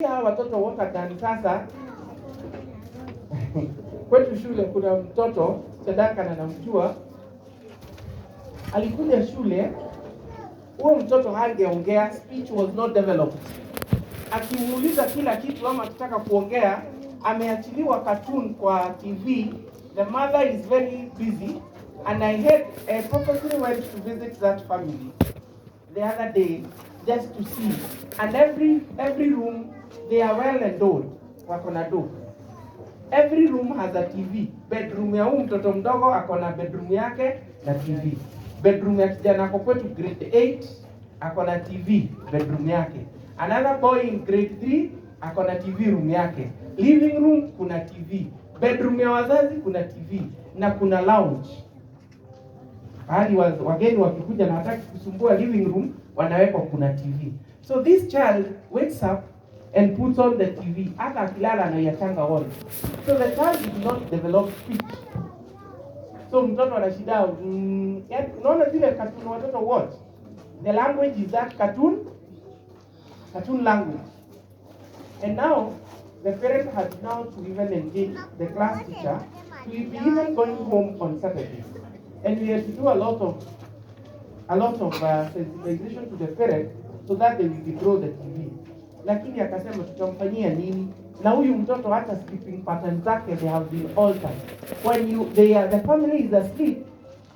Hawa watoto wote ndani sasa. Kwetu shule kuna mtoto Sadaka na namjua. Alikuja shule, huo mtoto hangeongea, speech was not developed. Akimuuliza kila kitu ama akitaka kuongea, ameachiliwa cartoon kwa TV. The mother is very busy and I had purposely went to visit that family the other day just to see. And every room they are well endowed. Wako na door. Every room has a TV. Bedroom ya huyu mtoto mdogo akona bedroom yake na TV. Bedroom ya kijana ako kwetu grade 8 akona TV bedroom yake. Another boy in grade 3 akona TV room yake. Living room kuna TV. Bedroom ya wazazi kuna TV na kuna lounge. Hali wageni wakikuja na hataki kusumbua living room wanaweka kuna TV. So this child wakes up and puts on the TV. Hata akilala anaiachanga on. So the child did not develop speech. So mtoto ana shida, unaona zile cartoon watoto watch. The language is that cartoon language. And now the parent has now to even engage the class teacher to be even going home on Saturday. And we have to do a lot of sensitization to the parent so that they will withdraw the TV. Lakini akasema tutamfanyia nini? Na huyu mtoto hata sleeping patterns zake they have been altered. When the family is asleep,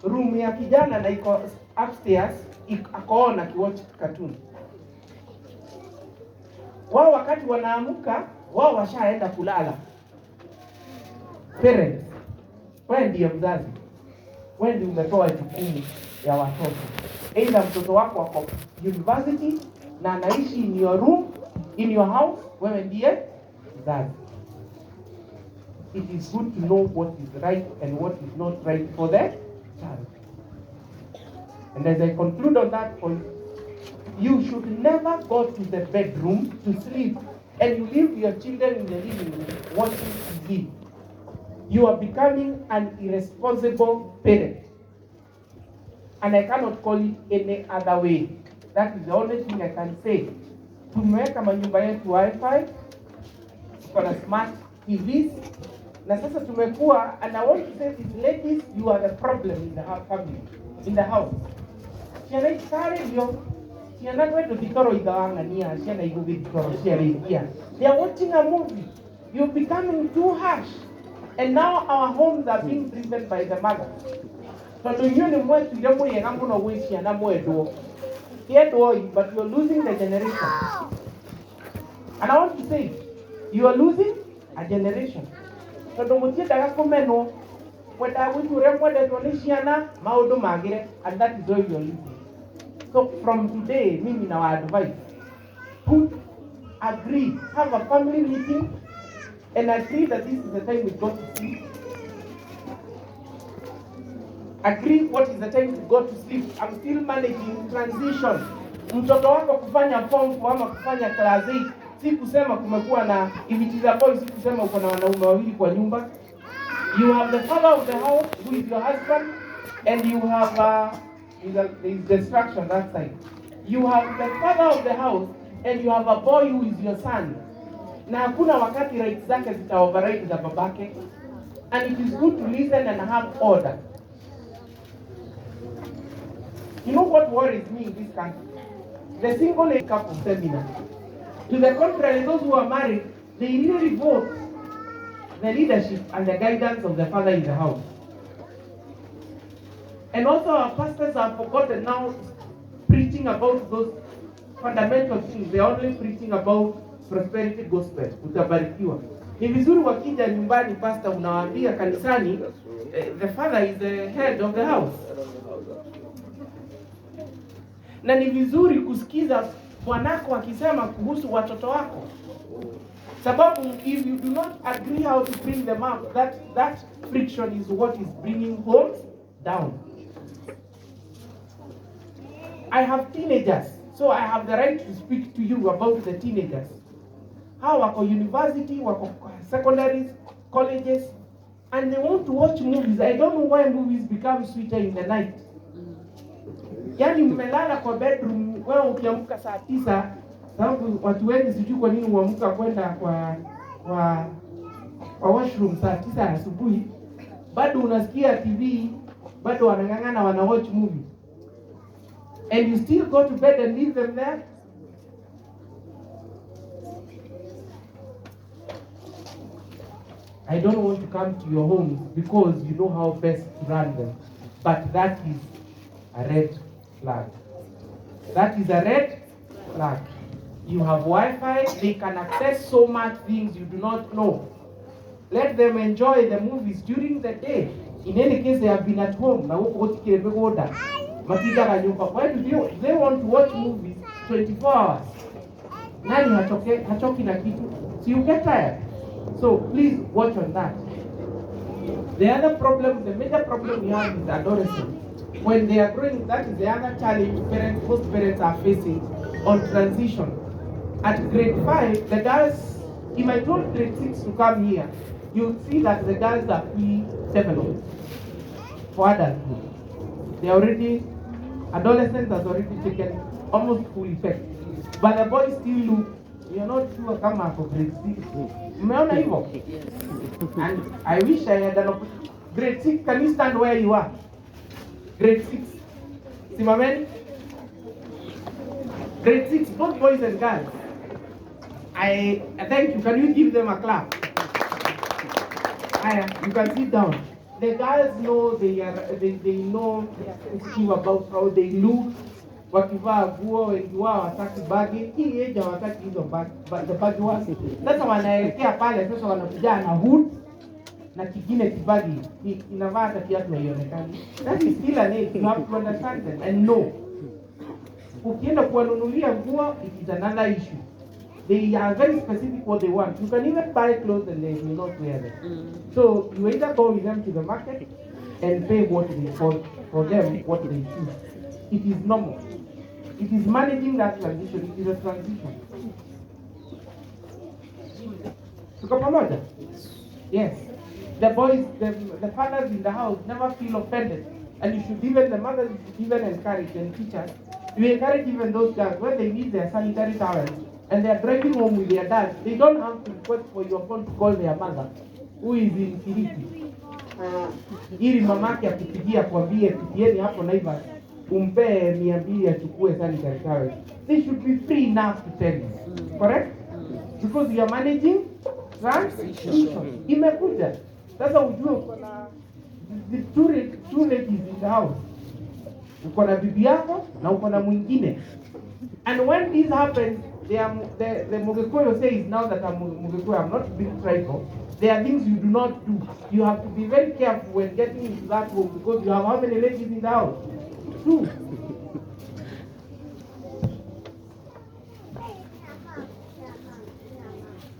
room ya kijana na iko upstairs, akaona kiwatch cartoon. Wao wakati wanaamuka, wao washaenda kulala. Parents, wewe ndiye mzazi. Wewe ndiye umetoa jukumu ya watoto. Either mtoto wako wako university na anaishi in your room, in your house, wewe ndiye mzazi. It is good to know what is right and what is not right for the child. And as I conclude on that point, you should never go to the bedroom to sleep and you leave your children in the living room watching TV. You are becoming an irresponsible parent. And I cannot call it any other way. That is the only thing I can say. Tumeweka manyumba yetu wifi, kuna smart TVs, na sasa tumekuwa, and I want to say this, ladies, you are the problem in the family, in the house. Siana ikare yo, siana kwetu kitoro idawangania, siana igubi kitoro, siana ikia. They are watching a movie. You're becoming too harsh. And now our homes are being driven by the mother. So to you, the more to them, we are going to waste siana more do. But you're losing the generation. And I want to say, you are losing a generation. So don't want to meno whether we to record the donation maudo magire, and that is all you're losing. So from today, mimi na advice, agree, have a family meeting, and agree that this is the time we go to sleep. Agree what is the time to go to sleep. I'm still managing transition. Mtoto wako kufanya form ama kufanya class 8, si kusema kumekuwa na imitiza boys, si kusema uko na wanaume wawili kwa nyumba. You have the father of the house who is your husband, and you have there is destruction that side. You have the father of the house and you have a boy who is your son. Na hakuna wakati rights zake zita override za babake. And it is good to listen and have order. You know what worries me in this country? The single couple seminar. To the contrary, those who are married, they really vote the leadership and the guidance of the father in the house. And also our pastors have forgotten now preaching about those fundamental things. They are only preaching about prosperity gospel. Utabarikiwa. Ni vizuri wakija nyumbani pastor unawaambia kanisani, the father is the head of the house. Na ni vizuri kusikiza bwanako akisema kuhusu watoto wako. Sababu if you do not agree how to bring them up, that friction is what is bringing homes down. I have teenagers, so I have the right to speak to you about the teenagers. How wako university, wako secondaries, colleges, and they want to watch movies. I don't know why movies become sweeter in the night. Yani mmelala kwa bedroom, wewe ukiamka saa 9 Sababu watu wengi sijui kwa nini huamka kwenda kwa washroom saa 9 asubuhi, bado unasikia TV, bado wanang'ang'ana wana watch movie. And you still go to bed and leave them there? I don't want to come to your homes because you know how best to run them. But that is a red flag. That is a red flag. You have Wi-Fi, they can access so much things you do not know. Let them enjoy the movies during the day. In any case, they have been at home. Why do they want to watch movies 24 hours? Nani hachoki na kitu? So you get tired. So please watch on that. The other problem, the major problem we have is adolescents. When they are growing, that is the other challenge most parents are facing on transition. At grade 5, the girls, if I told grade 6 to come here, you'll see that the girls are pre-developed for adulthood. They already, adolescence has already taken almost full effect. But the boys still look, you're not sure come up for grade 6. Umeona hivyo? And I wish I had an opportunity. Grade 6, can you stand where you are? Grade 6. Simameni? Grade 6, both boys and girls. I thank you. Can you give them a clap? You can sit down. The girls know they know sensitive about how they look. Wakivaa nguo wengi wao wataki bagi. Hii age hawataki hizo bagi wasi. Sasa wanaelekea pale sasa wanakuja na hood na kingine kibagi. Inavaa hata kiatu haionekani. That is still an age. You have to understand them and know. Ukienda kuwanunulia nguo, it is another issue. They are very specific what they want. You can even buy clothes and they will not wear them. So you either go with them to the market and pay what they for them what they choose. It is normal. It is managing that transition. It is a transition. Tuko pamoja? Yes. The boys, the fathers in the house never feel offended. And you should even, the mothers even encourage and teachers. You encourage even those guys when they need their sanitary towels and they are driving home with their dad, they don't have to request for your phone to call their mother who is in Kirifi. Ili mamake akipigia kwambie pigieni hapo Naivas umpe 200 achukue sanitary towels. They should be free enough to tell you. Correct? Because you are managing transition. Imekuja. Sasa ujue uko na the two ladies in the house. Uko na bibi yako na uko na mwingine. And when this happens, the Mugikuyu says now that I'm Mugikuyu, I'm not being tribal. There are things you do not do. You have to be very careful when getting into that home because you have how many ladies in the house? 2.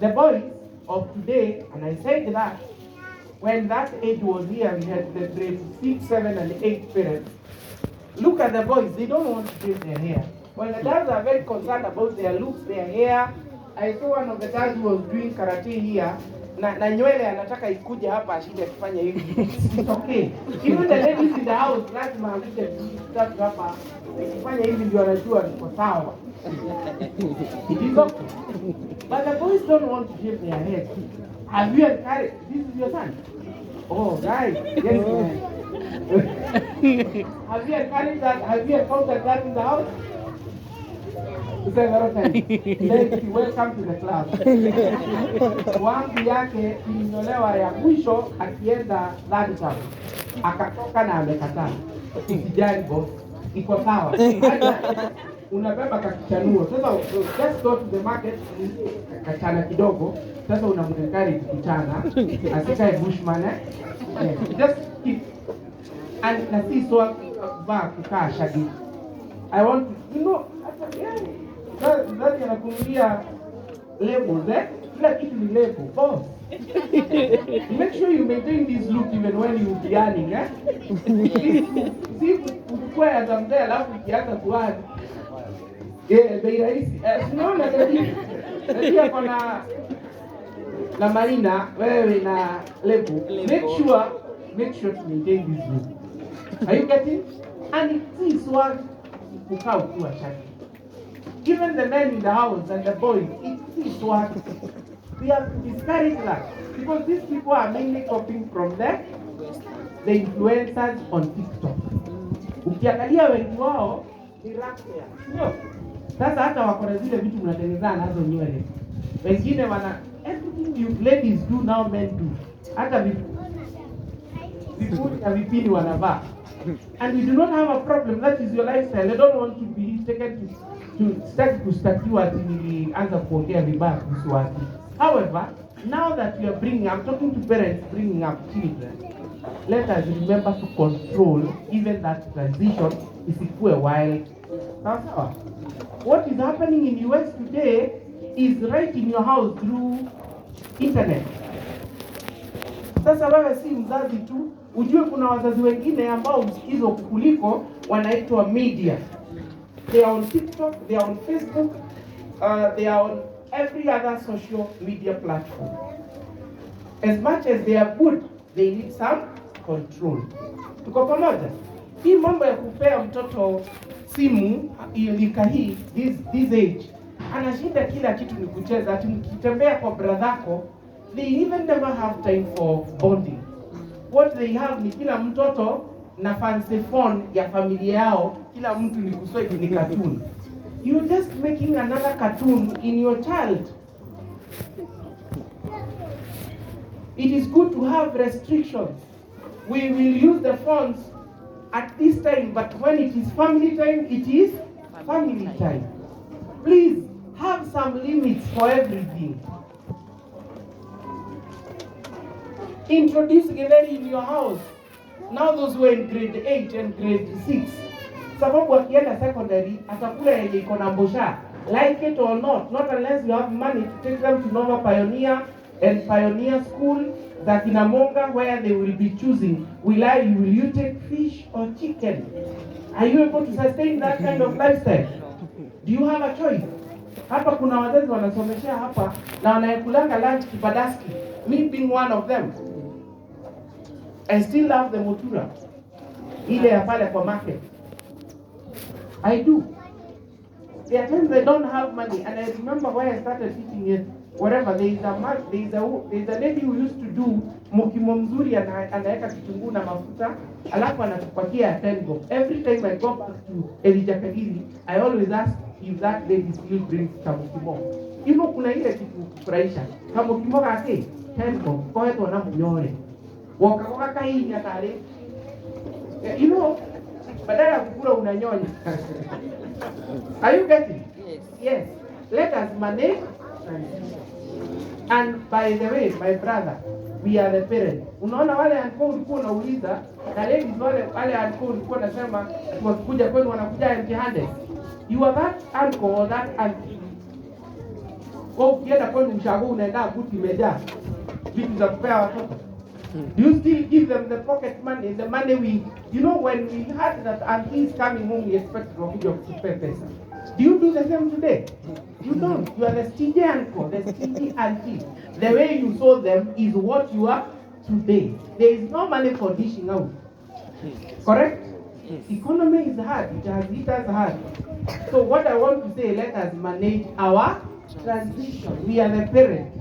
The boys of today, and I said that, when that age was here, we had the grade 6, 7, and 8 parents. Look at the boys, they don't want to shave their hair. When the girls are very concerned about their looks, their hair, I saw one of the guys who was doing karate here, na nywele anataka ikuje hapa ashinde kufanya hivi. It's okay. Even the ladies in the house, lazima akuje start hapa. Kufanya hivi ndio anajua niko sawa. It is okay. But the boys don't want to shave their hair. Have you encouraged? This is your son? Oh, guys. Yes, have you encouraged that? Have you encountered that in the house? Thank you. Welcome to the club. Wangu yake ilinyolewa ya mwisho akienda Ladisam. Akatoka na amekataa. Usijali boss. Iko sawa. Unabeba kakichanuo. Sasa just go to the market, kachana kidogo. Sasa unamkari kuchana. Asikae bushman just keep. And na si so ba kukaa shadi. I want to, you know, that yanakumbia labels, kila kitu ni label, boss. Make sure you maintain this look even when you be earning, Si ukukua as I'm there, alafu ukianza kuani. Bei rahisi. Sinaona ndio hapo na Marina, wewe na label. Make sure to maintain this look. Are you getting? And it is one kukaa ukiwa shati. Even the men in the house and the boys, it is what we have to discourage that, because these people are mainly copying from the influencers on TikTok. Ukiangalia wengi wao ni rapper. Sio? Sasa hata wako na zile vitu mnatengeneza nazo nywele. Wengine wana everything you ladies do now men do. Hata vipuli na vipini wanavaa. And we do not have a problem. That is your lifestyle. I don't want to be taken to start kustakiwa ati nilianza kuongea vibaya kuhusu watu. However, now that we are I'm talking to parents bringing up children, let us remember to control even that transition isikue wild. Sawa. What is happening in US today is right in your house through internet. Sasa wewe si mzazi tu, ujue kuna wazazi wengine ambao msikizo kuliko wanaitwa media. They are on TikTok, they are on Facebook, they are on every other social media platform. As much as they are good, they need some control. Tuko pamoja? Hii mambo ya kupea mtoto simu ilika hii this age, anashinda kila kitu ni kucheza. Ati mkitembea kwa bradhako, they even never have time for bonding. What they have ni kila mtoto na fancy phone ya familia yao, kila mtu ni kuswedi ni cartoon. You're just making another cartoon in your child. It is good to have restrictions. We will use the phones at this time, but when it is family time, it is family time. Please have some limits for everything. Introduce Githeri in your house. Now those who are in grade 8 and grade 6, sababu akienda secondary atakula yenye iko na mbosha, like it or not unless you have money to take them to Nova Pioneer and Pioneer School, that in Amonga, where they will be choosing, will you take fish or chicken? Are you able to sustain that kind of lifestyle? Do you have a choice? Hapa kuna wazazi wanasomeshea hapa na wanayekulanga lunch kibadaski, me being one of them. I still love the mutura ile ya pale kwa market. I do. There are times I don't have money, and I remember when I started teaching it, whatever, there is a lady who used to do mukimo mzuri, anaweka kitunguu na mafuta, alafu anatupakia 10 bob. Every time I go back to Elijah Kadiri, I always ask if that lady still brings kamukimo. You know, kuna ile kitu kufurahisha. Kamukimo kake 10 bob, kwa hiyo wanamunyore. Wakakoka kai ya tare. You know, badala ya kukula unanyonya. Are you getting? Yes. Yes. Let us manage. And by the way, my brother, we are the parents. Unaona wale ambao ulikuwa unauliza, na ladies wale ambao ulikuwa unasema wakikuja kwenu wanakuja empty-handed. You are that uncle or that auntie. Kwa ukienda kwenu mshago unaenda buti imejaa vitu za kupea watoto. Do you still give them the pocket money, the money you know, when we had that aunties coming home, we expected to pay pesa. Do you do the same today? You don't. You are the stingy uncle, the stingy auntie. The way you saw them is what you are today. There is no money for dishing out. Correct? Economy is hard. It has hit us hard. So what I want to say, let us manage our transition. We are the parents.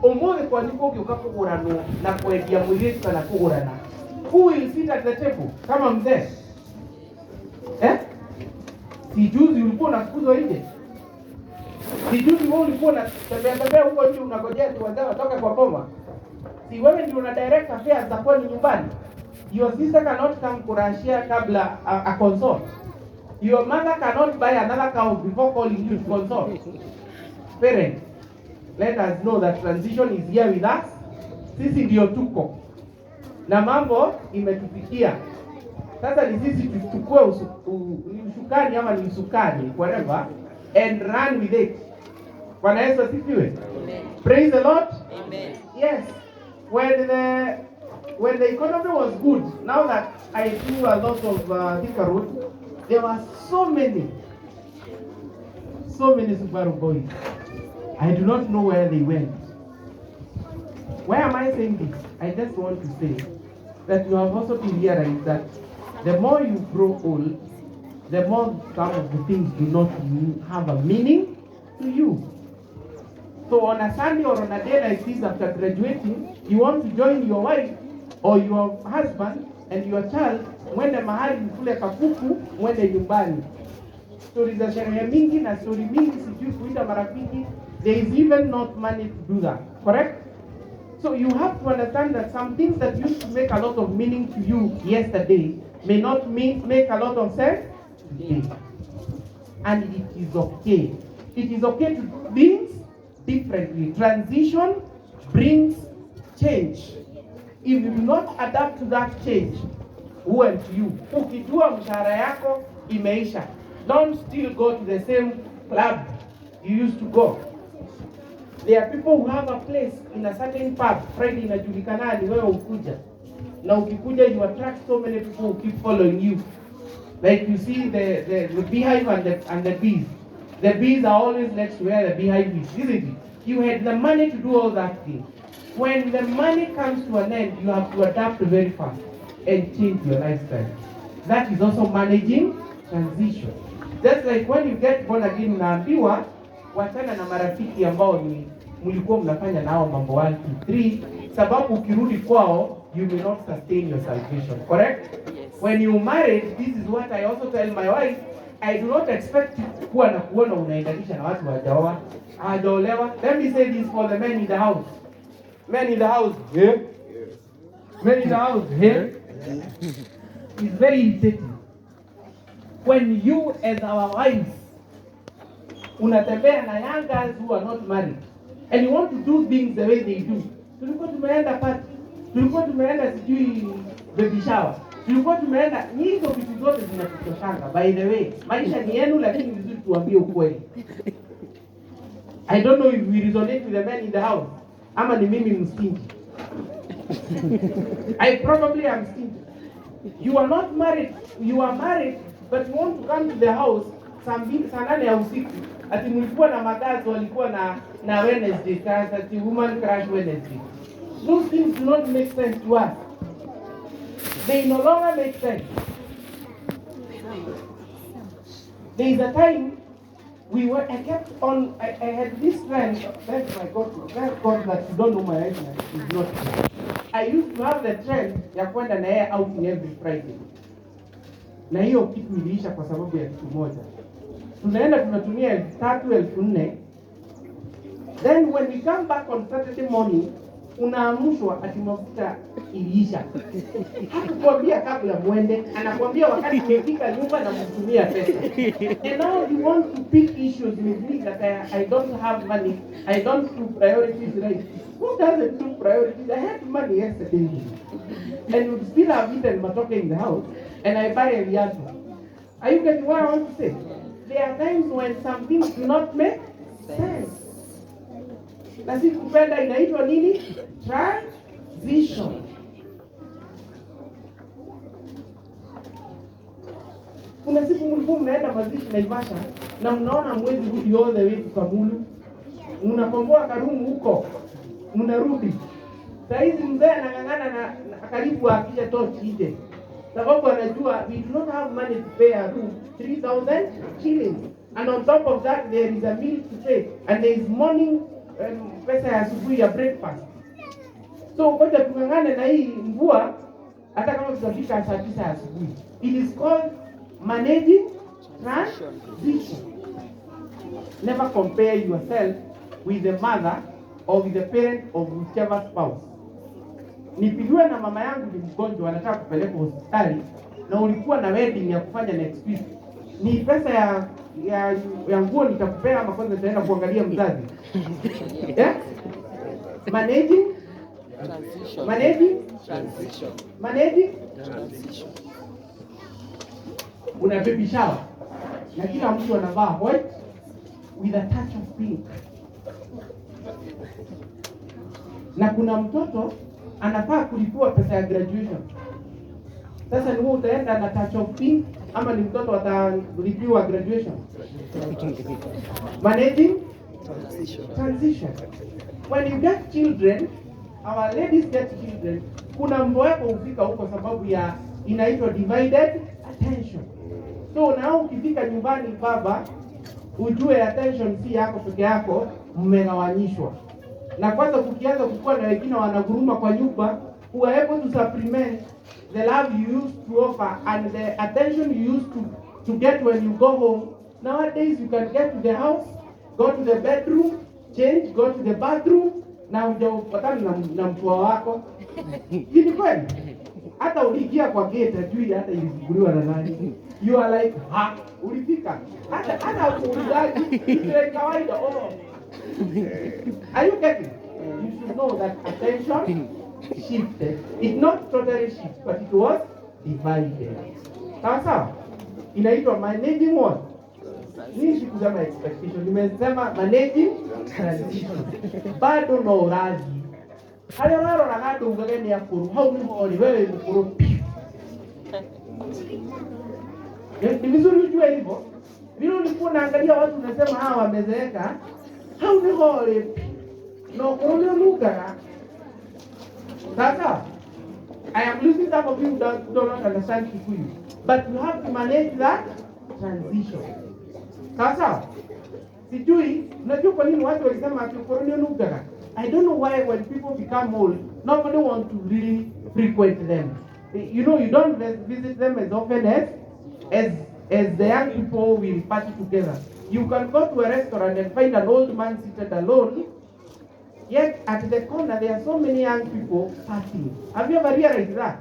Omole kwa niko ukiuka kugurano na kuedia mwili sana kugurana. Who will sit at the table? Kama mzee. Si juzi ulikuwa unafukuzwa nje. Si juzi wewe ulikuwa unatembea huko nje unangojea tu wazee watoke kwa boma. Si wewe ndio una direct affairs za kwani nyumbani. Your sister cannot come kurashia kabla a consort. Your mother cannot buy another cow before calling you to consort. Parents, let us know that transition is here with us. Sisi ndio tuko. Na mambo imetufikia. Sasa ni sisi tuchukue usukani ama ni usukani, whatever, and run with it. Bwana Yesu asifiwe. Amen. Praise the Lord. Amen. Yes. When the economy was good, now that I do a lot of Thika Road, there were so many Subaru boys. I do not know where they went. Why am I saying this? I just want to say that you have also to realize that the more you grow old, the more some of the things do not have a meaning to you. So on a Sunday or on a day like this after graduating, you want to join your wife or your husband and your child, mwende mahali mkule kakuku, mwende nyumbani. Story za sherehe mingi na story mingi sijui kuita marafiki, there is even not money to do that, correct? So you have to understand that some things that used to make a lot of meaning to you yesterday may not make a lot of sense today. And it is okay. It is okay to do things differently. Transition brings change. If you do not adapt to that change, who and you, ukijua mshahara yako imeisha, don't still go to the same club you used to go. There are people who have a place in a certain pub, Friday inajulikana ni wewe ukuja. Na ukikuja you attract so many people who keep following you. Like you see the beehive and the bees. The bees are always next to where the beehive is, isn't it? You had the money to do all that thing. When the money comes to an end, you have to adapt very fast and change your lifestyle. That is also managing transition. Just like when you get born again, unaambiwa wachana na marafiki ambao ni mlikuwa mnafanya nao mambo 1, 2, 3, sababu ukirudi kwao you may not sustain your salvation, correct? Yes. When you marry, this is what I also tell my wife, I do not expect kuwa na kuona unaendanisha na watu hawajaoa, hawajaolewa. Let me say this for the men in the house. Men in the house, yeah? Men in the house, yeah? It's very irritating. When you as our wives, unatembea na young girls who are not married, and you want to do things the way they do. Tulikuwa tumeenda party, tulikuwa tumeenda sijui baby shower, tulikuwa tumeenda, hizo vitu zote zinatutoshanga. By the way, maisha ni yenu, lakini vizuri tuambie ukweli. I don't know if we resonate with the men in the house. Ama ni mimi mstingi. I probably am stingy. You are not married, you are married, but you want to come to the house saa 8 ya usiku. Ati mlikuwa na magazi walikuwa na Wednesday, ati woman crush Wednesday. Those things do not make sense to us. They no longer make sense. There is a time I had this friend, thank God that you don't know my age is not true. I used to have the trend ya kwenda na yeye outing every Friday. Na hiyo kitu iliisha kwa sababu ya kitu moja. Tunaenda tunatumia 3,000, 4,000. Then when we come back on Saturday morning, unaamushwa ati mafuta iliisha. Hakukwambia kabla muende, anakuambia wakati umefika nyumba na mtumia pesa. And now you want to pick issues with me that I don't have money, I don't do priorities right. Who doesn't do priorities? I had money yesterday. And you still have eaten matoke in the house, and I buy a viatu. Are you getting what I want to say? There are times when some things do not make sense. Na sisi kupenda inaitwa nini? Transition. Kuna siku mlikuwa mnaenda mazishi Naivasha na mnaona mwezi rudi all the way to Kamulu. Mnakomboa Karumu huko. Mnarudi. Sasa hizi mzee anang'ang'ana na karibu akija tochi ije. Sababu anajua we do not have money to pay a room, 3,000 shillings. And on top of that there is a meal to pay and there is morning pesa ya asubuhi ya breakfast. So ngoja tungangane na hii mvua hata kama tutafika saa 9 asubuhi. It is called managing transition. Never compare yourself with the mother or with the parent of whichever spouse. Nipigiwe na mama yangu ni mgonjwa anataka kupeleka hospitali na ulikuwa na wedding ya kufanya next week. Ni pesa ya nguo nitakupea ama kwanza nitaenda kuangalia mzazi? Yeah? Managing transition. Managing transition. Una baby shower na kila mtu anavaa white with a touch of pink. Na kuna mtoto anafaa kulipua pesa ya graduation. Sasa ni wewe utaenda na touch of pink ama ni mtoto atalipiwa graduation? Managing transition. When you get children, our ladies get children, kuna mambo yako ufika huko sababu ya inaitwa divided attention. So na ukifika nyumbani baba, ujue attention si yako peke yako, mmegawanyishwa. Na kwanza kukianza kukua na wengine wanaguruma kwa nyumba, who are able to supplement the love you used to offer and the attention you used to get when you go home. Nowadays you can get to the house, go to the bedroom, change, go to the bathroom, na hujapatana na mtua wako. Hivi kweli? Hata uliingia kwa gate ajui hata ilifunguliwa na nani. You are like, ha, ulifika. Hata uulizaji, ile kawaida. Oh. Are you getting? You should know that attention shifted. It not totally shifted, but it was divided. Sawa? Inaitwa managing what? Ni sikusema expectation. Nimesema managing transition. Bado no urazi. Hali waro na gado ugageni ya kuru. Hau ni hori wewe mkuru. Ni vizuri ujue hivyo. Vile ulikuwa unaangalia watu unasema hawa wamezeeka. Hau ni hori. No kuru ni mugaga. Sasa, I am losing some of you who do not understand Kikuyu. But you have to manage that transition. Sasa, sijui, unajua kwa nini watu walisema ati ukoloni unugaga? I don't know why when people become old, nobody wants to really frequent them. You know, you don't visit them as often as the young people will party together. You can go to a restaurant and find an old man seated alone. Yet at the corner there are so many young people partying. Have you ever realized that?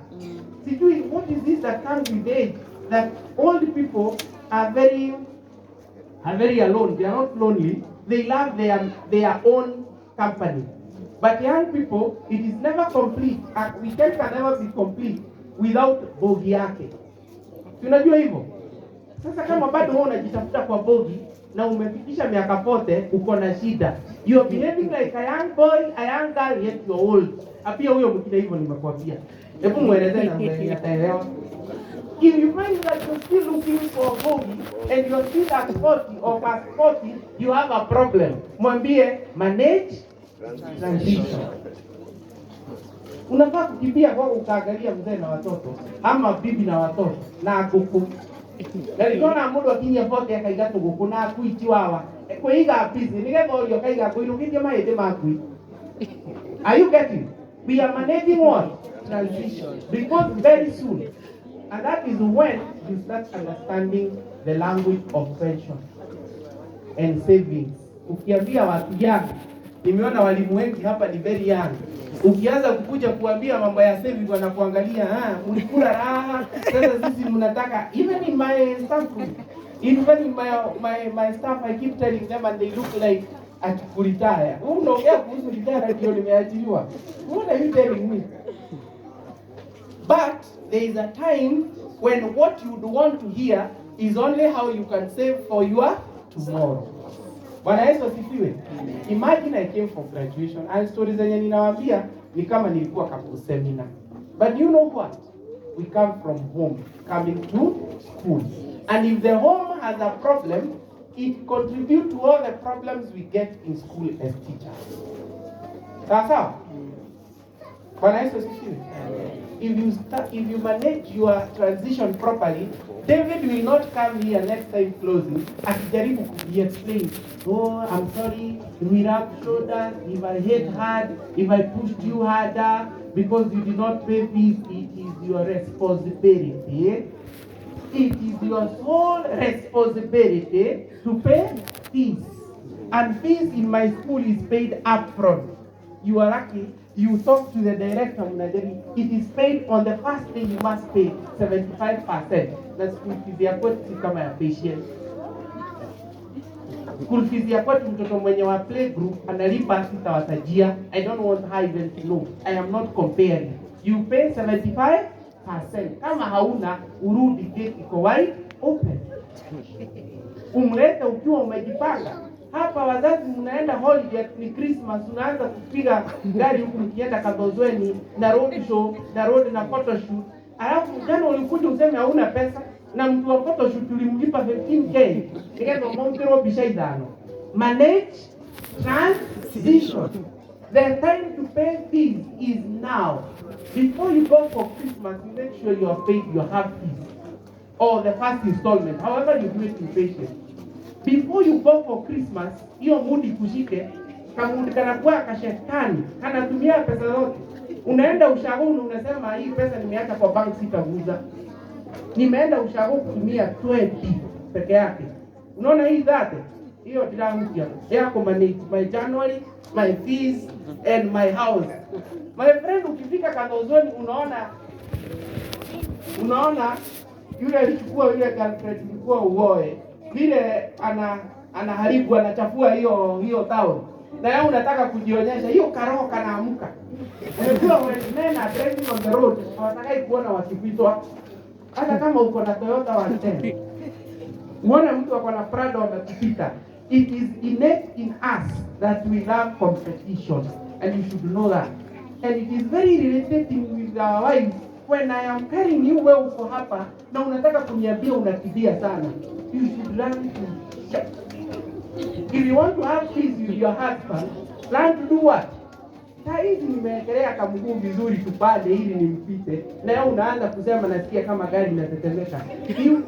Sijui, what is this that comes with age? That old people are very alone. They are not lonely. They love their own company. But young people, it is never complete. A weekend can never be complete without bogi yake. Tunajua hivyo? Sasa kama bado wewe unajitafuta kwa bogi na umefikisha miaka pote, uko na shida. You are behaving like a young boy, a young girl, yet you are old. Apia huyo mkida hivyo nimekwambia. Hebu mueleze na mbele ataelewa. If you find that you're still looking for a bogey and you're still at 40 or past 40, you have a problem. Mwambie manage transition. Unafaa kukimbia kwa ukaangalia mzee na watoto ama bibi na watoto na kuku. Naliona mundu akinyia 40 akaiga tuguku na kuiti wawa. Kuiga busy nigetha urio kaiga kuirugitie mahindi makui. Are you getting? We are managing what? Transition. Because very soon, and that is when you start understanding the language of pension and savings. Ukiambia watu young, nimeona walimu wengi hapa ni very young. Ukianza kukuja kuambia mambo ya savings wanakuangalia, mlikula raha, sasa sisi mnataka. Even in my staff group, even in my staff, I keep telling them and they look like atukuritaya. Unaongea kuhusu ritaya ndio nimeajiriwa. What are you telling me? But there is a time when what you would want to hear is only how you can save for your tomorrow. Bwana Yesu asifiwe. Imagine I came for graduation and stories zenye ninawaambia ni kama nilikuwa kapu seminar. But you know what? We come from home coming to school. And if the home has a problem, it contributes to all the problems we get in school as teachers. Sasa? Bwana Yesu asifiwe. If you manage your transition properly, David will not come here next time closing akijaribu kuexplain. Oh, I'm sorry, we rub shoulders, if I hit hard, if I pushed you harder because you did not pay fees, it is your responsibility. It is your sole responsibility to pay fees. And fees in my school is paid upfront. You are lucky. You talk to the director, it is paid on the first day. You must pay 75%. That's school fees ya kwetu kama ya patient. School fees ya kwetu mtoto mwenye wa playgroup analipa sitawatajia. I don't want her even to know. I am not comparing. You pay 75%. Kama hauna urudi, gate iko wide open. Umlete ukiwa umejipanga. Hapa wazazi mnaenda holiday ni Christmas, unaanza kupiga gari huku mkienda Kabozweni na road show na road na photo shoot. Alafu jana ulikuja useme hauna pesa na mtu wa photo shoot ulimlipa 15k. Nikaenda Montero bishaidano. Manage transition. The time to pay fees is now. Before you go for Christmas, you make sure you are paid your half fees. or the first installment, however you do it in patience. Before you go for Christmas, hiyo mudi kushike, kamudi kanakuwa kashetani, kanatumia pesa zote. Unaenda ushago unasema hii pesa nimeacha kwa bank sitaguza. Nimeenda ushago kutumia 20 peke yake. Unaona hii dhate? Hiyo dilampia. Yako manage my January, my fees and my house. My friend, ukifika Kandozoni unaona yule alichukua yule girlfriend alikuwa uoe. Vile anaharibu anachafua hiyo town. Na yeye unataka kujionyesha hiyo karoho kanaamka. Unajua when men are driving on the road, hawatakai kuona wakipitwa. Hata kama uko na Toyota 110. Muone mtu ako na Prado amekupita. It is innate in us that we love competition, and you should know that. And it is very irritating with our wives when I am carrying you wewe uko hapa na unataka kuniambia unakimbia sana. You should learn to shut. If you want to have peace with your husband, learn to do what? Hizi nimeekelea kamguu vizuri tupande ili nimpite. Na wewe unaanza kusema nasikia kama gari linatetemeka. You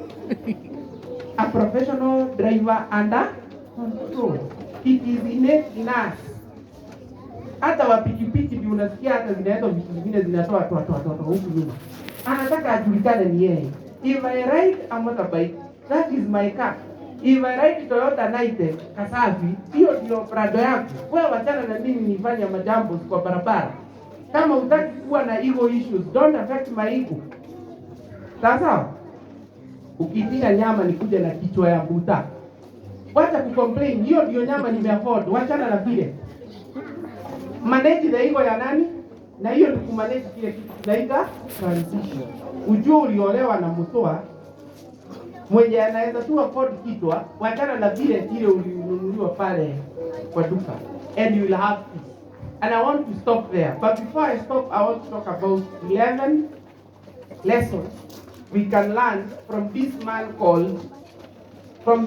a professional driver under control. It is innate in us. Hata wapikipiki ndio unasikia hata zinaitwa vitu vingine zinatoa huku nyuma. Anataka ajulikane ni yeye. If I ride a motorbike, that is my car. If I ride Toyota Nighted Kasafi, hiyo ndio Prado yako. Wewe wachana na mimi nifanye majambo kwa barabara. Kama hutaki kuwa na ego issues, don't affect my ego. Sasa ukiitisha nyama nikuje na kichwa ya buta. Wacha kucomplain, hiyo ndio nyama nimeafford. Wachana na vile. Manage the ego ya nani? Na hiyo ni kumanage kile kitu tunaita transition. Ujue uliolewa na mtoa mwenye anaweza tu afford kitwa, wachana na vile ulinunuliwa pale kwa duka, and you will have peace. And I want to stop there. But before I stop, I want to talk about 11 lessons we can learn from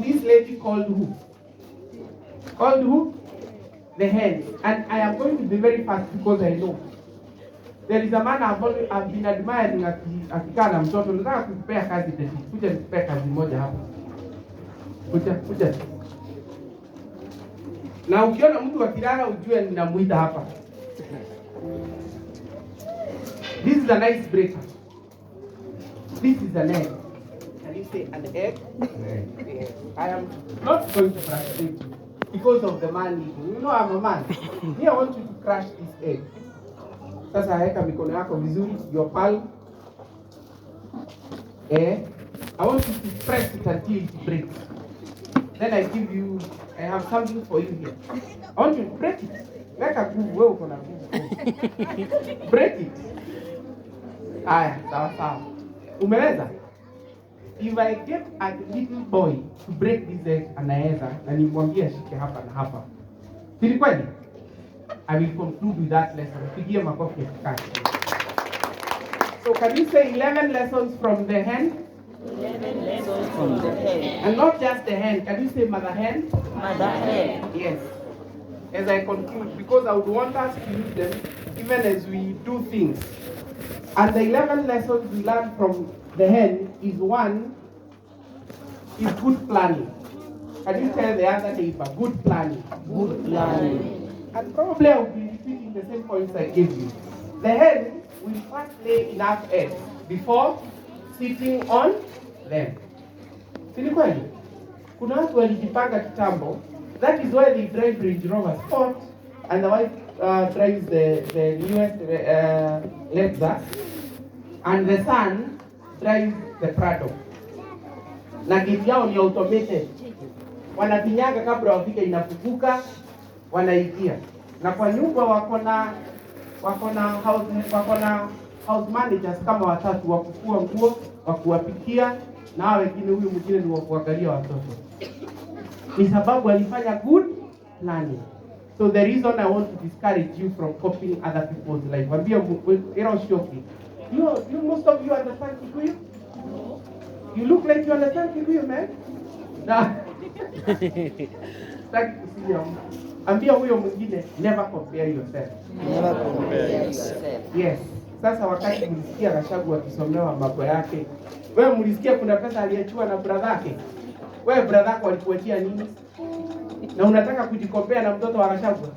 this lady called who? Called who? The hen. And I am going to be very fast because I know. There is a man I've been admiring akikaa na mtoto. Nataka kukupea kazi tete. Kuja nikupea kazi moja hapa. Kuja. Na ukiona mtu akilala ujue ninamuita hapa. This is an icebreaker. This is an egg. Can you say an egg? Yes. I am not going to frustrate you because of the man eating. You know I'm a man. Here I want you to crush this egg. Sasa weka mikono yako vizuri, your palm. I want you to press it until it breaks. Then I have something for you here. I want you to break it. Weka nguvu, wewe uko na nguvu. Break it. Aya, sawa. Umeweza? If I get a little boy to break this egg, anaweza, na nimwambie shike hapa na hapa. Siri kweli? I will conclude with that lesson. Pigie makofi ya kikati. So can you say 11 lessons from the hen? 11 lessons from the hen. And not just the hen. Can you say mother hen? Mother hen. Yes. As I conclude, because I would want us to use them even as we do things. And the 11 lessons we learn from the hen is one, is good planning. Can you tell the other neighbor, good planning? Good planning. And probably I will be repeating the same points I gave you. The hen will first lay enough eggs before sitting on them. Si ni kweli? Kuna watu walijipanga kitambo. That is why they drive Range Rover Sport and the wife drives the newest Lexus and the son drives the Prado. Na gate yao ni automated. Wanafinyaga kabla wafike inafunguka, wanaingia. Na kwa nyumba wako na house managers kama watatu wa kufua nguo, wa kuwapikia, na wengine huyu mwingine ni wa kuangalia watoto. Ni sababu alifanya good planning. So the reason I want to discourage you from copying other people's life. Wambia shoki. You most of you understand Kikuyu? You look like you understand Kikuyu, man. Nah. Ambia huyo mwingine, never compare yourself. Never compare yourself. Yes. Sasa wakati mlisikia Gachagua akisomewa mambo yake, wewe mlisikia kuna pesa aliachua na brother yake? Wewe brother yako alikuachia nini? Na unataka kujikompea na mtoto wa Gachagua?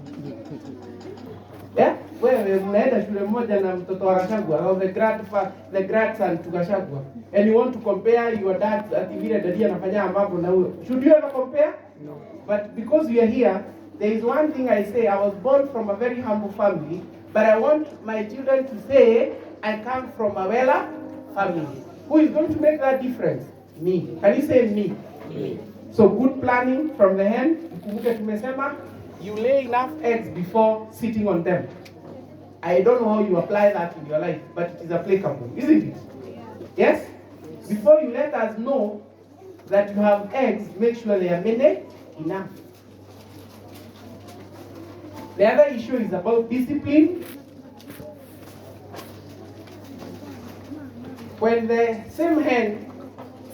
Yeah? Wewe mnaenda shule moja na mtoto wa Gachagua, or the grandson to Gachagua, and you want to compare your dad ati vile dadi anafanya mambo na huyo. Should you ever compare? No. But because we are here, there is one thing I say. I was born from a very humble family, but I want my children to say I come from a weller family. Who is going to make that difference? Me. Can you say me? Me. So good planning from the hen. Ukumbuke tumesema, you lay enough eggs before sitting on them. I don't know how you apply that in your life, but it is applicable, isn't it? Yes? Before you let us know that you have eggs, make sure they are many enough. The other issue is about discipline. When the same hen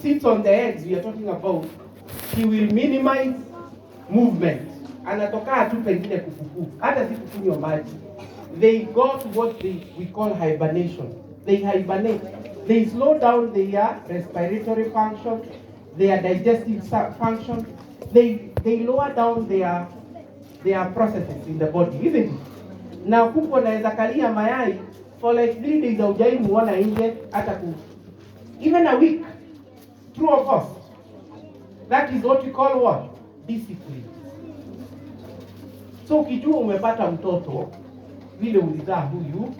sits on the eggs we are talking about, she will minimize movement. Anatoka tu pengine kukuku, hata si kukunywa maji. They go to what we call hibernation. They hibernate. They slow down their respiratory function, their digestive function. They lower down their processes in the body, isn't it? Na kuku anaweza kalia mayai for like 3 days haujai muona nje hata even a week. True or false? That is what we call what? Discipline. So ukijua umepata mtoto vile ulizaa huyu,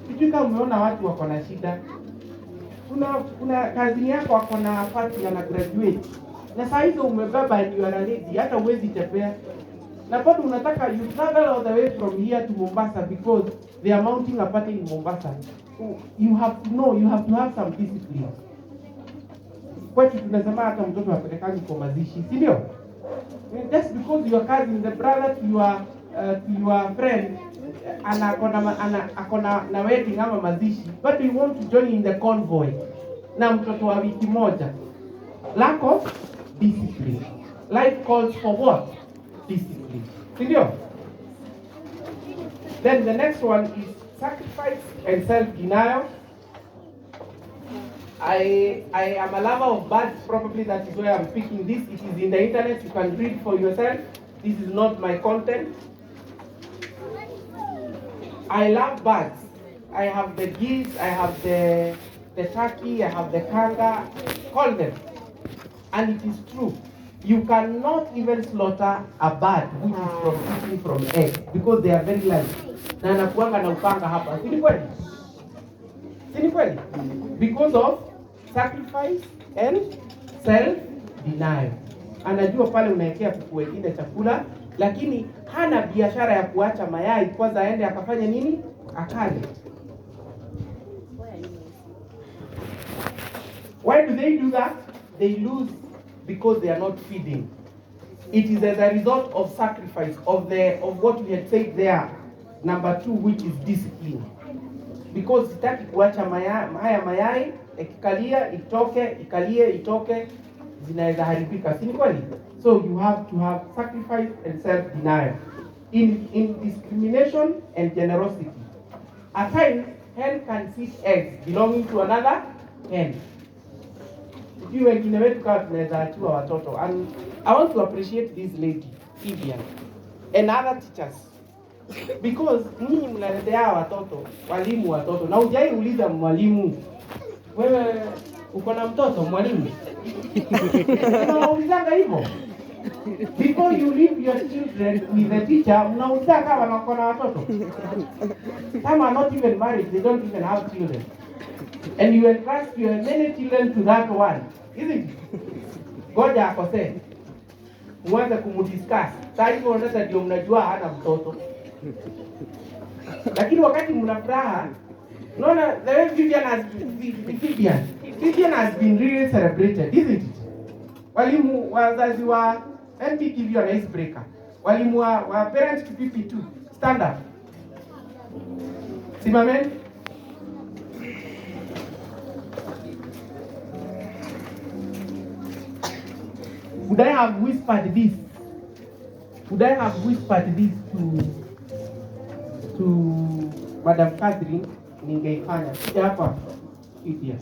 kijua kama umeona watu wako na shida, kuna kazi yako wako na party na graduate, na saa hizo umebeba ni lady, hata uwezi tembea, na bado unataka you travel all the way from here to Mombasa because they are mounting a party in Mombasa. You have to know, you have to have some discipline. Kwetu tunasema hata mtoto apelekani kwa mazishi, si ndio? Just because your cousin, the brother to your friend, akona na wedding ama mazishi, but you want to join in the convoy na mtoto wa wiki moja. Lack of discipline. Life calls for what? Discipline. Sindio? Then the next one is sacrifice and self-denial. I am a lover of birds, probably that is why I'm picking this. It is in the internet, you can read for yourself. This is not my content. I love birds. I have the geese, I have the turkey, I have the kanga, call them. And it is true. You cannot even slaughter a bird which is eating from eggs because they are very light. Na anakuanga na upanga hapa. Si ni kweli? Si ni kweli? Because of sacrifice and self-denial. Anajua pale unaekea kuku wengine chakula, lakini hana biashara ya kuacha mayai, kwanza aende akafanya nini? Akale. Why do they do that? They lose because they are not feeding. It is as a result of sacrifice of what we had said there. Number 2, which is discipline. Because sitaki kuacha mayai ikikalia itoke, ikalie itoke, zinaweza haribika. Si ni kweli? So you have to have sacrifice and self-denial in discrimination and generosity. At times, hen can sit eggs belonging to another hen. Sijui wengine wetu kama tunaweza achua watoto. And I want to appreciate this lady, Vivian, and other teachers. Because nyinyi mnaletea watoto, walimu watoto. Na hujai uliza mwalimu, wewe uko na mtoto mwalimu? Unaulizanga hivyo? Before you leave your children with the teacher, mnauliza kama wako na watoto. Some are not even married, they don't even have children. And you entrust your many children to that one, isn't it? Ngoja akose. Mwanza kumudiscuss. Sasa hivi unataka ndio mnajua hana mtoto. Lakini wakati mnafuraha, unaona the way Vivian has been really celebrated, isn't it? Walimu wazazi wa NP give you an icebreaker. Walimu wa parents to PP2, stand up. Simameni. Would I have whispered this? Would I have whispered this to to Madam Catherine, ningeifanya. Kuja hapa, India.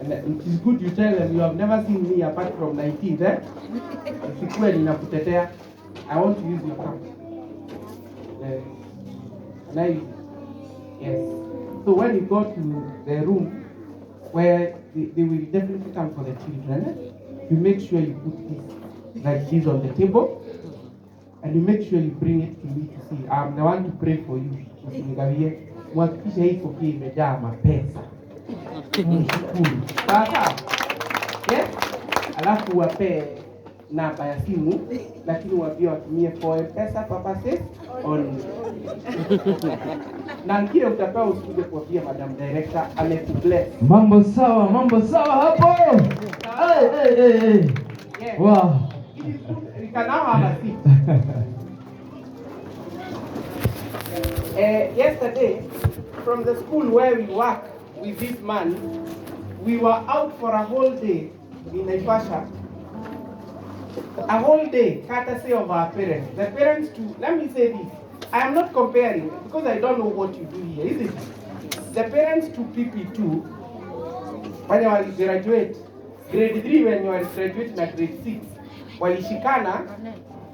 And it is good you tell them you have never seen me apart from 19th, eh? Sikue ninakutetea. I want to use your cup. Nice. Yes. So when you go to the room where they will definitely come for the children, you make sure you put this like this on the table, and you make sure you bring it to me to see. I'm the one to pray for you. Mwakikisha hii kofia imejaa mapesa. Mshukuru. Sasa, yes? Alafu wape namba ya simu, lakini wapia watumie for M-Pesa purposes only. Na kile utapewa usikuje kuambia Madam Director amekubless. Mambo sawa hapo. Hey. Yes. Wow. It is good. We can now have a seat. Yesterday, from the school where we work with this man, we were out for a whole day in Naivasha. A whole day, courtesy of our parents. The parents too, let me say this. I am not comparing because I don't know what you do here, is it? The parents to PP2, when you are graduate, grade 3 when you are graduate na grade 6, walishikana,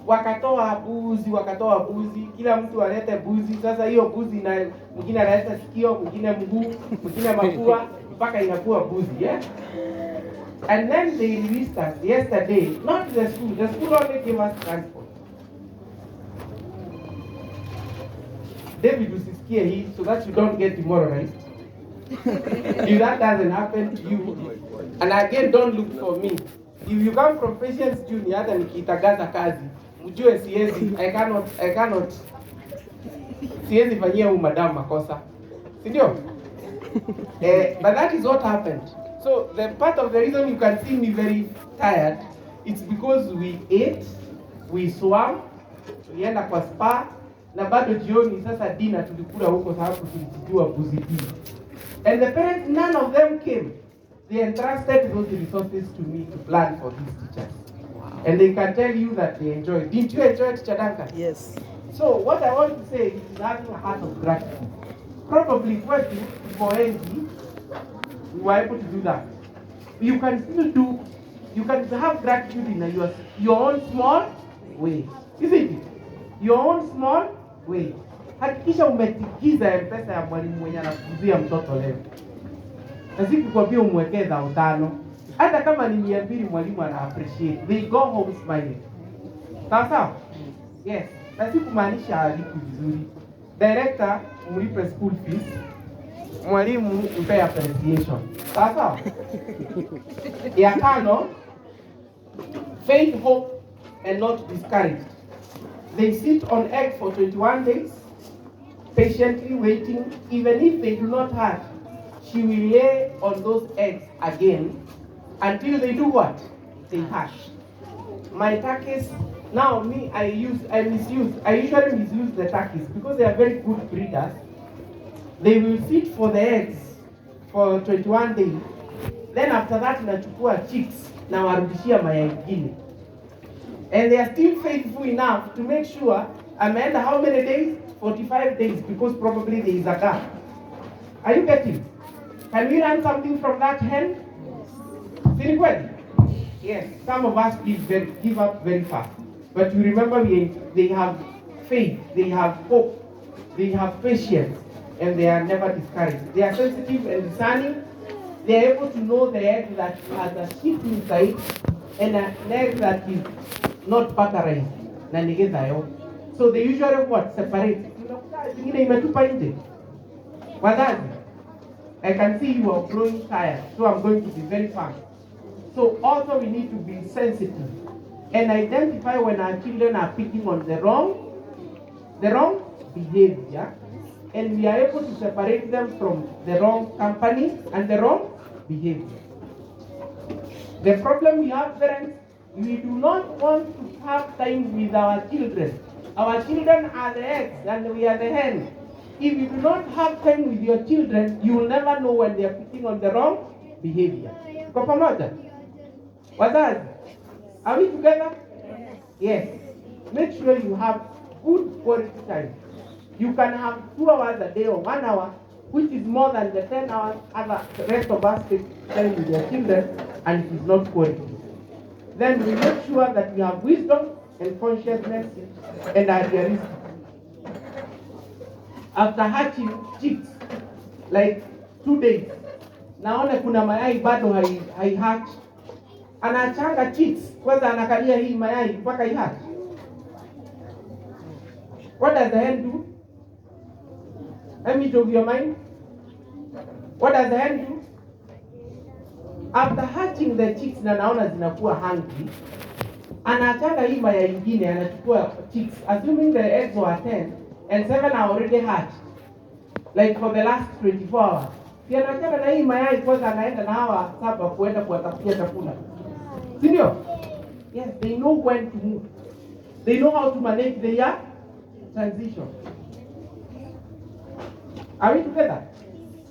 wakatoa buzi, kila mtu alete buzi. Sasa hiyo buzi na mwingine analeta sikio, mwingine mguu, mwingine mapua, mpaka inakuwa buzi, yeah? And then they released us yesterday, not the school only gave us transport. David, usisikie hii so that you don't get demoralized. If that doesn't happen to you, and again, don't look for me. If you come from Patience Junior, hata nikitagaza kazi, mjue I cannot, siwezi fanyia huyu madam makosa. Sindio? But that is what happened. So the part of the reason you can see me very tired, it's because we ate, we swam, tulienda kwa spa, na bado jioni sasa dinner tulikula huko sababu tulijua buzi hii. And the parents, none of them came. They entrusted those resources to me to plan for these teachers. Wow. And they can tell you that they enjoyed. Didn't you enjoy Teacher Duncan? Yes. So what I want to say is having a heart of gratitude. Probably for NG, we were able to do that. You can still you can have gratitude in your own small way. Isn't it? Your own small way. Hakikisha umetikiza M-Pesa ya mwalimu mwenye anakuzia mtoto leo. Na sikikwambia umwekee 5,000. Hata kama ni 200 mwalimu ana appreciate. They go home smiling. Sawa? Yes. Na sikumaanisha alipu vizuri. Director mlipe school fees. Mwalimu mpe appreciation. Sawa? Ya 5, faith, hope, and not discouraged. They sit on egg for 21 days, patiently waiting. Even if they do not hatch, she will lay on those eggs again until they do what? They hatch. My turkeys, now me, I usually misuse the turkeys because they are very good breeders. They will sit for the eggs for 21 days. Then after that, nachukua chicks na warudishia mayai ingine. And they are still faithful enough to make sure ameenda how many days? 45 days, because probably there is a gap. Are you getting? Can we learn something from that hen? Yes. Yes. Some of us give up very fast. But you remember they have faith, they have hope, they have patience, and they are never discouraged. They are sensitive and discerning. They are able to know the egg that has a sheep inside and an egg that is not butterized. So they usually what? Separate. Wazazi, I can see you are growing tired, so I'm going to be very fast. So also we need to be sensitive and identify when our children are picking on the wrong behavior, and we are able to separate them from the wrong company and the wrong behavior. The problem we have, parents, we do not want to have time with our children. Our children are the eggs and we are the hens. If you do not have time with your children, you will never know when they are picking on the wrong behavior. Kwa pamoja? Wazazi, are we together? Yes. Make sure you have good quality time. You can have 2 hours a day or 1 hour, which is more than the 10 hours other the rest of us take time with their children, and it is not quality. Then we make sure that we have wisdom and consciousness and are realistic. After hatching chicks, like 2 days, naona kuna mayai bado hai-hatch. Anachanga chicks, kwanza anakalia hii mayai mpaka i-hatch. What does the hen do? Let me jog your mind. What does the hen do? After hatching the chicks na naona zinakuwa hungry, anachanga hii mayai ingine, anachukua chicks, assuming the eggs were 10 and 7 are already hatched, like for the last 24 hours. Si anachanga na hii mayai kwanza, anaenda na hawa 7 kuenda kuwatafutia chakula. Sindio? Yes, they know when to move. They know how to manage their transition. Are we together?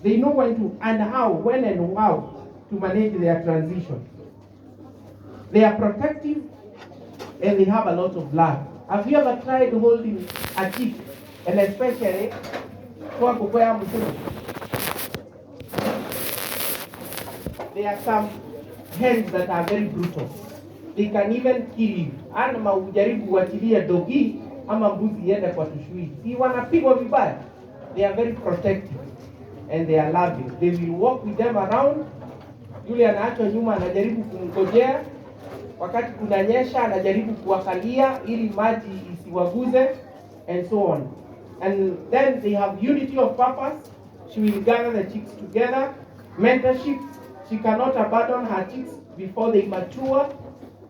They know when to, and how, when and how to manage their transition. They are protective and they have a lot of love. Have you ever tried holding a chick, and especially kwa kukwea msuru? There are some hens that are very brutal. They can even kill you. Ama ujaribu kuachilia dogi ama mbuzi iende kwa tushui, si wanapigwa vibaya. They are very protective and they are loving. They will walk with them around. Yule anaachwa nyuma anajaribu kumngojea. Wakati kunanyesha anajaribu kuwakalia ili maji isiwaguze, and so on. And then they have unity of purpose. She will gather the chicks together. Mentorship. She cannot abandon her chicks before they mature.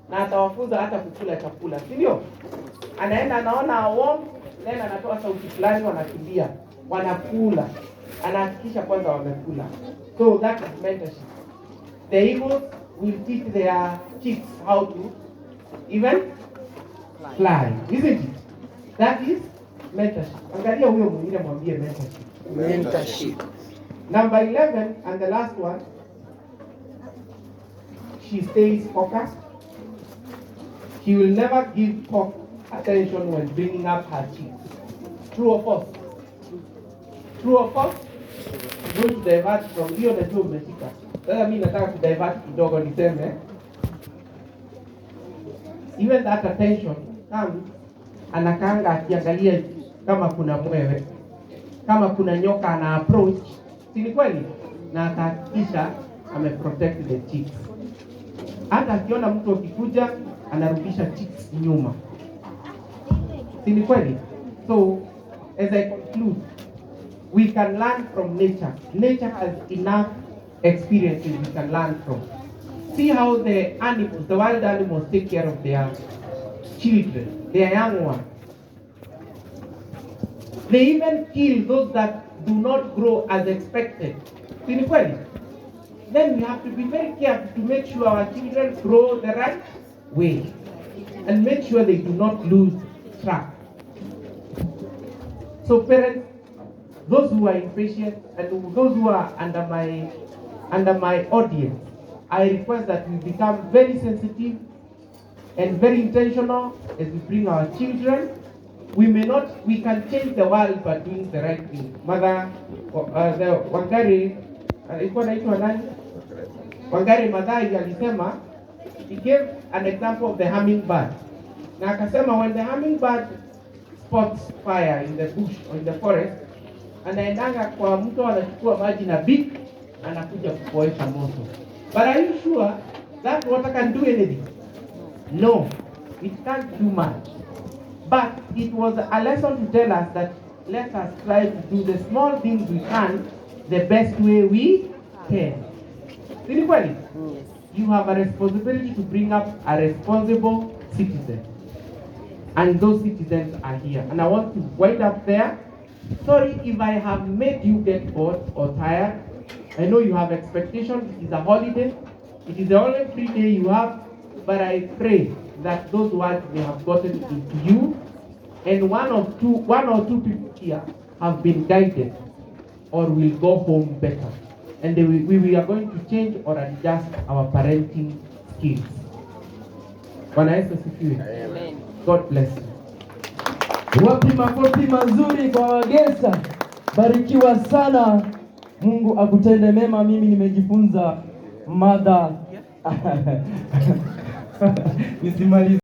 Na atawafunza hata kukula chakula, si ndio? Anaenda anaona warm, then anatoa sauti fulani, wanakimbia, wanakula. Anahakikisha kwanza wamekula. So that is mentorship. The eagles will teach their chicks how to even fly, isn't it? That is mentorship. Angalia huyo mwingine mwambie mentorship. Mentorship. Number 11 and the last one. She stays focused. She will never give attention when bringing up her chicks. True or false? True or false? Going to divert from hiyo na juu umeshika. Sasa mimi nataka kudivert kidogo niseme. Even that attention comes, anakaanga akiangalia kama kuna mwewe, kama kuna nyoka ana approach, si ni kweli? Na atahakikisha ameprotect the chicks. Hata akiona mtu akikuja anarudisha chicks nyuma. Si ni kweli? So, as I conclude, we can learn from nature. Nature has enough experiences we can learn from. See how the animals, the wild animals, take care of their children, their young ones. They even kill those that do not grow as expected. Si ni kweli? Then we have to be very careful to make sure our children grow the right way and make sure they do not lose track. So parents, those who are impatient and those who are under my audience, I request that we become very sensitive and very intentional as we bring our children. We can change the world by doing the right thing. Mother, the Wangari, ilikuwa naitwa nani? Wangari Maathai alisema, he gave an example of the hummingbird. Na akasema when the hummingbird spots fire in the bush or in the forest, anaendanga kwa mto, anachukua maji na beak, anakuja kupoesha moto. But are you sure that water can do anything? No, it can't do much. But it was a lesson to tell us that let us try to do the small things we can the best way we can. Really, well, you have a responsibility to bring up a responsible citizen. And those citizens are here. And I want to wind up there. Sorry if I have made you get bored or tired. I know you have expectations. It is a holiday. It is the only free day you have. But I pray that those words may have gotten into you. And one or two people here have been guided or will go home better. And we are going to change or adjust our parenting skills. Bwana Yesu asifiwe. Amen. God bless you. Wapi makofi mazuri kwa Wagesa. Barikiwa sana. Mungu akutende mema. Mimi nimejifunza mada nisimalize.